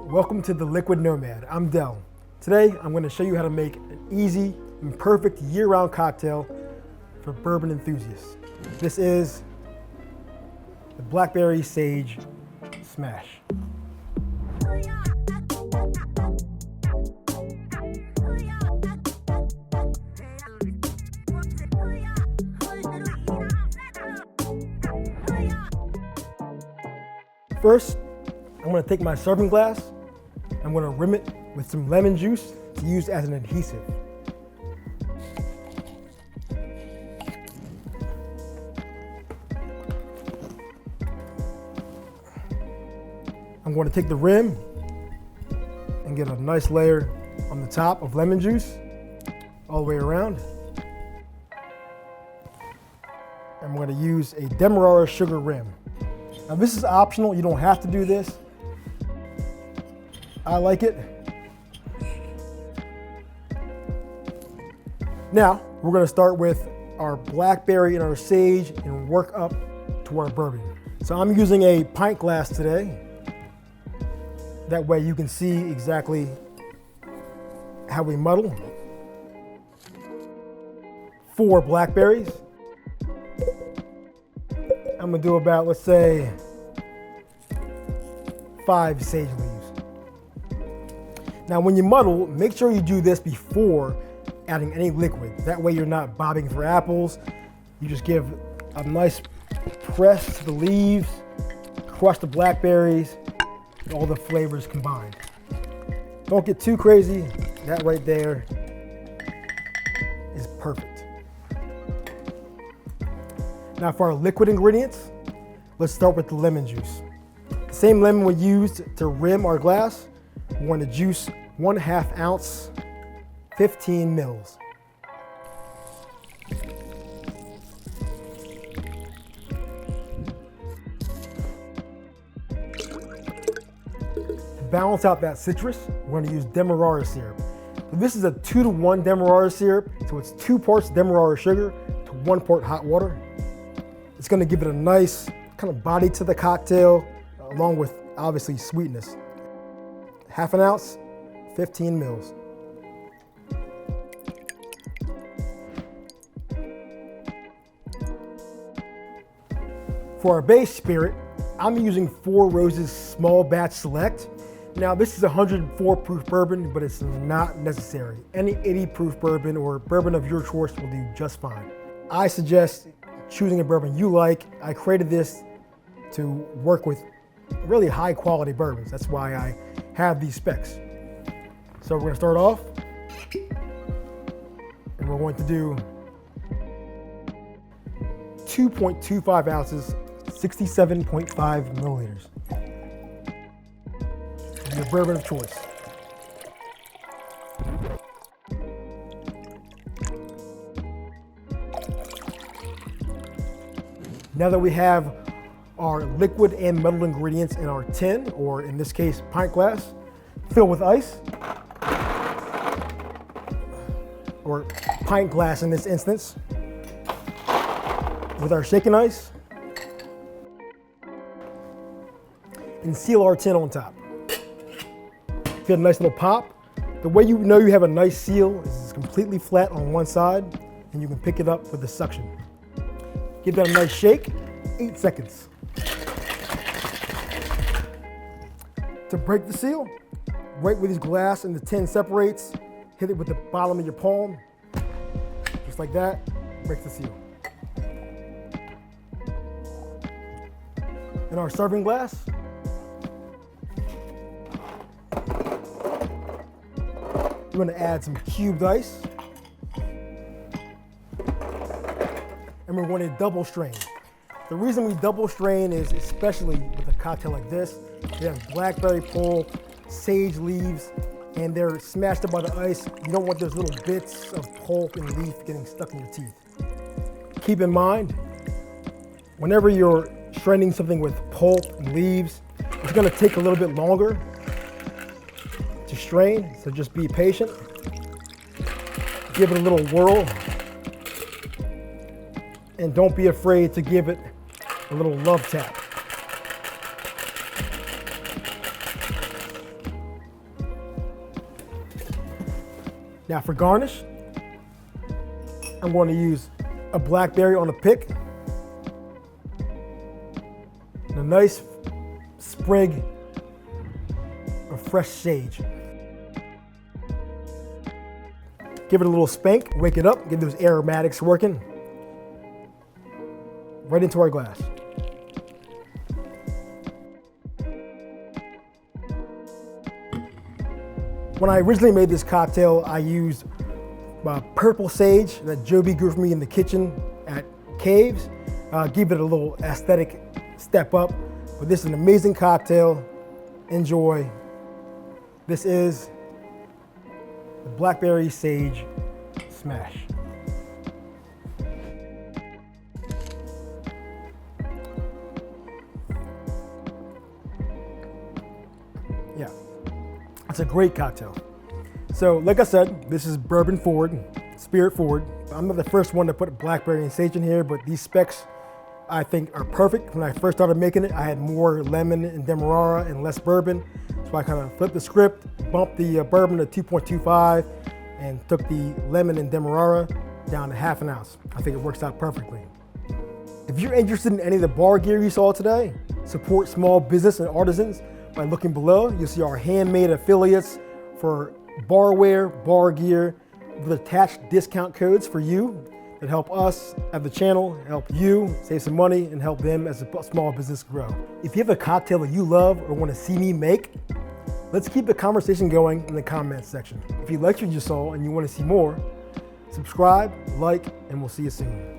Welcome to the Liquid Nomad. I'm Del. Today, I'm going to show you how to make an easy and perfect year-round cocktail for bourbon enthusiasts. This is the Blackberry Sage Smash. First, I'm going to take my serving glass. I'm going to rim it with some lemon juice to use as an adhesive. I'm going to take the rim and get a nice layer on the top of lemon juice all the way around. I'm going to use a Demerara sugar rim. Now this is optional, you don't have to do this. I like it. Now, we're gonna start with our blackberry and our sage and work up to our bourbon. So I'm using a pint glass today. That way you can see exactly how we muddle. 4 blackberries. I'm gonna do about, let's say, 5 sage leaves. Now when you muddle, make sure you do this before adding any liquid. That way you're not bobbing for apples. You just give a nice press to the leaves, crush the blackberries, and all the flavors combined. Don't get too crazy. That right there is perfect. Now for our liquid ingredients, let's start with the lemon juice. The same lemon we used to rim our glass, we're going to juice 1/2 ounce, 15 mils. To balance out that citrus, we're going to use Demerara syrup. So this is a 2-to-1 Demerara syrup, so it's 2 parts Demerara sugar to 1 part hot water. It's going to give it a nice kind of body to the cocktail, along with obviously sweetness. 1/2 ounce, 15 mils. For our base spirit, I'm using 4 Roses Small Batch Select. Now this is 104 proof bourbon, but it's not necessary. Any 80 proof bourbon or bourbon of your choice will do just fine. I suggest choosing a bourbon you like. I created this to work with really high quality bourbons. That's why I have these specs. So we're gonna start off and we're going to do 2.25 ounces, 67.5 milliliters. Your bourbon of choice. Now that we have our liquid and metal ingredients in our tin, or in this case, pint glass, filled with ice, or pint glass in this instance, with our shaken ice, and seal our tin on top. Get a nice little pop. The way you know you have a nice seal is it's completely flat on one side, and you can pick it up with the suction. Give that a nice shake, 8 seconds. To break the seal, right where this glass and the tin separates, hit it with the bottom of your palm, just like that, breaks the seal. In our serving glass, we're going to add some cubed ice, and we're going to double strain. The reason we double strain is, especially with a cocktail like this, you have blackberry pulp, sage leaves, and they're smashed up by the ice. You don't want those little bits of pulp and leaf getting stuck in your teeth. Keep in mind, whenever you're straining something with pulp and leaves, it's going to take a little bit longer to strain, so just be patient. Give it a little whirl, and don't be afraid to give it a little love tap. Now for garnish, I'm going to use a blackberry on a pick, and a nice sprig of fresh sage. Give it a little spank, wake it up, get those aromatics working. Right into our glass. When I originally made this cocktail, I used purple sage that Joby grew for me in the kitchen at Caves. Give it a little aesthetic step up, but this is an amazing cocktail. Enjoy. This is the Blackberry Sage Smash. Yeah, it's a great cocktail. So like I said, this is bourbon forward, spirit forward. I'm not the first one to put blackberry and sage in here, but these specs I think are perfect. When I first started making it, I had more lemon and Demerara and less bourbon. So I kind of flipped the script, bumped the bourbon to 2.25 and took the lemon and Demerara down to ½ an ounce. I think it works out perfectly. If you're interested in any of the bar gear you saw today, support small business and artisans by looking below. You'll see our handmade affiliates for barware, bar gear, with attached discount codes for you that help us at the channel, help you save some money, and help them as a small business grow. If you have a cocktail that you love or want to see me make, let's keep the conversation going in the comments section. If you liked what you saw and you want to see more, subscribe, like, and we'll see you soon.